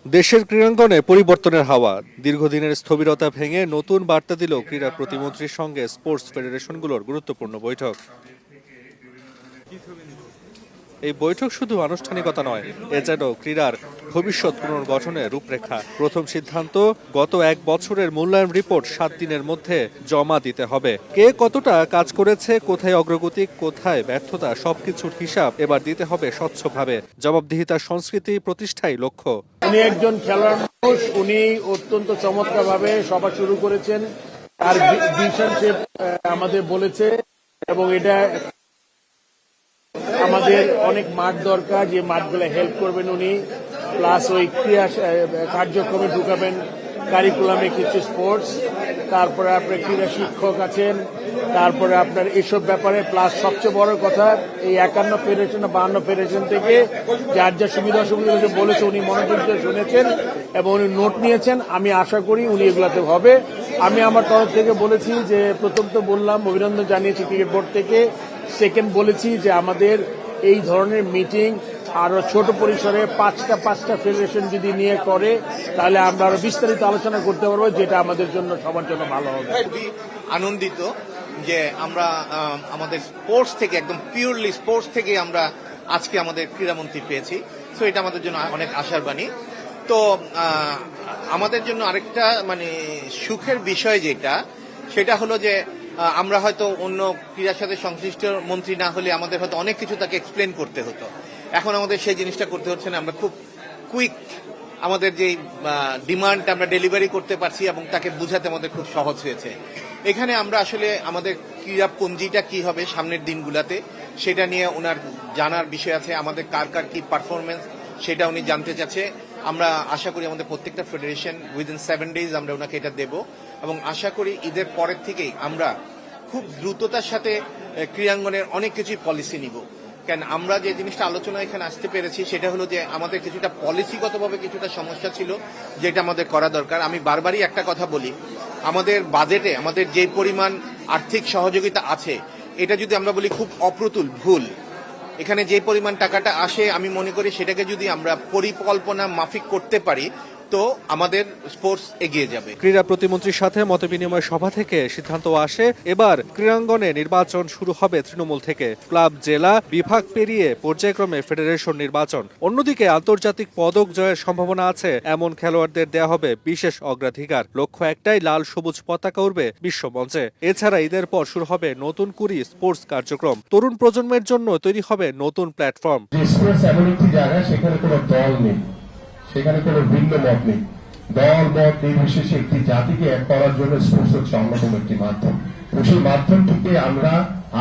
দেশের ক্রীড়াঙ্গনে পরিবর্তনের হাওয়া, দীর্ঘদিনের স্থবিরতা ভেঙে নতুন বার্তা দিল ক্রীড়া প্রতিমন্ত্রীর সঙ্গে স্পোর্টস ফেডারেশনগুলোর গুরুত্বপূর্ণ বৈঠক। এই বৈঠক শুধু আনুষ্ঠানিকতা নয়, এ যেন ক্রীড়ার ভবিষ্যৎ পুনর্গঠনের রূপরেখা। প্রথম সিদ্ধান্ত, গত এক বছরের মূল্যায়ন রিপোর্ট 7 দিনের মধ্যে জমা দিতে হবে। কে কতটা কাজ করেছে, কোথায় অগ্রগতি, কোথায় ব্যর্থতা, সবকিছুর হিসাব এবার দিতে হবে স্বচ্ছভাবে। জবাবদিহিতার সংস্কৃতি প্রতিষ্ঠাই লক্ষ্য। উনি একজন খেলোয়াড় মানুষ, উনি অত্যন্ত চমৎকারভাবে সভা শুরু করেছেন। তার ভিশন সে আমাদের বলেছে এবং এটা আমাদের অনেক মাঠ দরকার, যে মাঠগুলো হেল্প করবেন উনি, প্লাস ওই ক্রীড়া কার্যক্রমে ঢুকাবেন কারিকুলামে কিছু স্পোর্টস, তারপরে আপনার ক্রীড়া শিক্ষক আছেন, তারপরে আপনার এসব ব্যাপারে, প্লাস সবচেয়ে বড় কথা এই 51 ফেডারেশন 52 ফেডারেশন থেকে যার যা সুবিধা অসুবিধা বলেছে উনি মনোযোগ দিয়ে শুনেছেন এবং উনি নোট নিয়েছেন। আমি আশা করি উনি এগুলাতে হবে। আমি আমার তরফ থেকে বলেছি যে, প্রথম তো বললাম অভিনন্দন জানিয়েছি ক্রিকেট বোর্ড থেকে, সেকেন্ড বলেছি যে আমাদের এই ধরনের মিটিং আরো ছোট পরিসরে পাঁচটা ফেডারেশন যদি নিয়ে করে তাহলে আমরা আরো বিস্তারিত আলোচনা করতে পারবো, যেটা আমাদের জন্য সবার জন্য ভালো হবে। খুবই আনন্দিত যে আমরা আমাদের স্পোর্টস থেকে, একদম পিওরলি স্পোর্টস থেকে আমরা আজকে আমাদের ক্রীড়ামন্ত্রী পেয়েছি। সো এটা আমাদের জন্য অনেক আশার বাণী। তো আমাদের জন্য আরেকটা সুখের বিষয় সেটা হলো যে আমরা হয়তো অন্য ক্রীড়ার সাথে সংশ্লিষ্ট মন্ত্রী না হলে আমাদের হয়তো অনেক কিছু তাকে এক্সপ্লেন করতে হতো। এখন আমাদের সেই জিনিসটা করতে হচ্ছে না। আমরা খুব কুইক আমাদের যে ডিমান্ড আমরা ডেলিভারি করতে পারছি এবং তাকে বুঝাতে আমাদের খুব সহজ হয়েছে। এখানে আমরা আসলে আমাদের ক্রীড়া পঞ্জিটা কি হবে সামনের দিনগুলোতে সেটা নিয়ে ওনার জানার বিষয় আছে। আমাদের কার কার কি পারফরমেন্স সেটা উনি জানতে চাচ্ছে। আমরা আশা করি আমাদের প্রত্যেকটা ফেডারেশন উইদিন 7 days আমরা ওনাকে এটা দেব এবং আশা করি ঈদের পরের থেকেই আমরা খুব দ্রুততার সাথে ক্রীড়াঙ্গনের অনেক কিছুই পলিসি নিব। কেন আমরা যে জিনিসটা আলোচনা এখানে আসতে পেরেছি সেটা হলো যে আমাদের কিছুটা পলিসিগতভাবে কিছুটা সমস্যা ছিল, যেটা আমাদের করা দরকার। আমি বারবারই একটা কথা বলি, আমাদের বাজেটে আমাদের যে পরিমাণ আর্থিক সহযোগিতা আছে এটা যদি আমরা বলি খুব অপ্রতুল ভুল। এখানে যে পরিমাণ টাকাটা আসে আমি মনে করি সেটাকে যদি আমরা পরিকল্পনা মাফিক করতে পারি তো আমাদের স্পোর্টস এগিয়ে যাবে। ক্রীড়া প্রতিমন্ত্রীর সাথে মতবিনিময় সভা থেকে সিদ্ধান্ত আসে, এবার ক্রীড়াঙ্গনে নির্বাচন শুরু হবে তৃণমূল থেকে। ক্লাব, জেলা, বিভাগ পেরিয়ে পর্যায়ক্রমে ফেডারেশন নির্বাচন। অন্যদিকে আন্তর্জাতিক পদক জয়ের সম্ভাবনা আছে এমন খেলোয়াড়দের দেয়া হবে বিশেষ অগ্রাধিকার। লক্ষ্য একটাই, লাল সবুজ পতাকা উড়বে বিশ্বমঞ্চে। এছাড়া ঈদের পর শুরু হবে নতুন কুড়ি স্পোর্টস কার্যক্রম। তরুণ প্রজন্মের জন্য তৈরি হবে নতুন প্ল্যাটফর্ম। স্পোর্টস এমন একটি জায়গা, সেখানে কোনো দল নেই, সেখানে কোনো ভিন্ন মত নেই। দল মত নির্বিশেষে একটি জাতিকে এক করার জন্য স্পোর্টস হচ্ছে অন্যতম একটি মাধ্যম। সেই মাধ্যমটিকে আমরা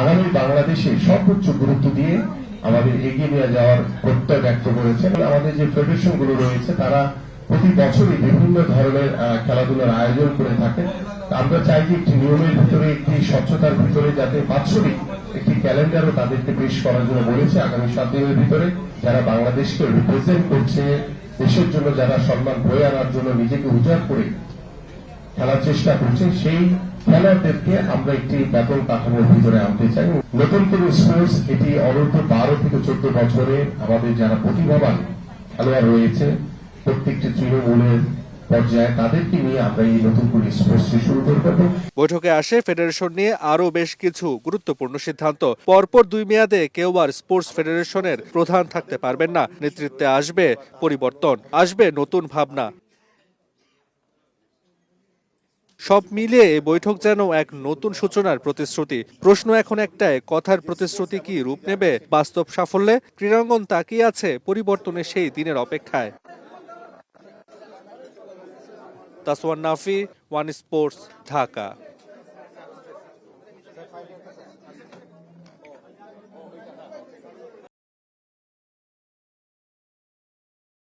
আগামী বাংলাদেশে সর্বোচ্চ গুরুত্ব দিয়ে আমাদের এগিয়ে নিয়ে যাওয়ার প্রত্যয় ব্যক্ত করেছেন। আমাদের যে ফেডারেশন গুলো রয়েছে তারা প্রতি বছরই বিভিন্ন ধরনের খেলাধুলার আয়োজন করে থাকে। আমরা চাই যে একটি নিয়মের ভিতরে, একটি স্বচ্ছতার ভিতরে যাতে বাৎসরিক একটি ক্যালেন্ডারও তাদেরকে পেশ করার জন্য বলেছে আগামী 7 দিনের ভিতরে। যারা বাংলাদেশকে রিপ্রেজেন্ট করছে, দেশের জন্য যারা সম্মান বয়ে আনার জন্য নিজেকে উজাড় করে খেলার চেষ্টা করছে, সেই খেলোয়াড়দেরকে আমরা একটি বেতন কাঠামোর ভিতরে আনতে চাই। নতুন করে স্পোর্টস এটি অনূর্ধ্ব 12 থেকে 14 বছরে আমাদের যারা প্রতিভাবান খেলোয়াড় রয়েছে প্রত্যেকটি তৃণমূলের পর্যায়ে তাদেরকে নিয়ে আমরা এই নতুন করে স্পোর্টস শুরু করব। বৈঠকে আসে ফেডারেশন নিয়ে আরো বেশ কিছু গুরুত্বপূর্ণ সিদ্ধান্ত। পরপর 2 মেয়াদে কেউ আর স্পোর্টস ফেডারেশনের প্রধান থাকতে পারবেন না। নেতৃত্বে আসবে পরিবর্তন, আসবে নতুন ভাবনা। সব মিলিয়ে এই বৈঠক যেন এক নতুন সূচনার প্রতিশ্রুতি। প্রশ্ন এখন একটাই, কথার প্রতিশ্রুতি কি রূপ নেবে বাস্তব সাফল্যে? ক্রীড়াঙ্গন তাকিয়ে আছে পরিবর্তনের সেই দিনের অপেক্ষায়। তাসওয়ান নাফি, ওয়ান স্পোর্টস, ঢাকা।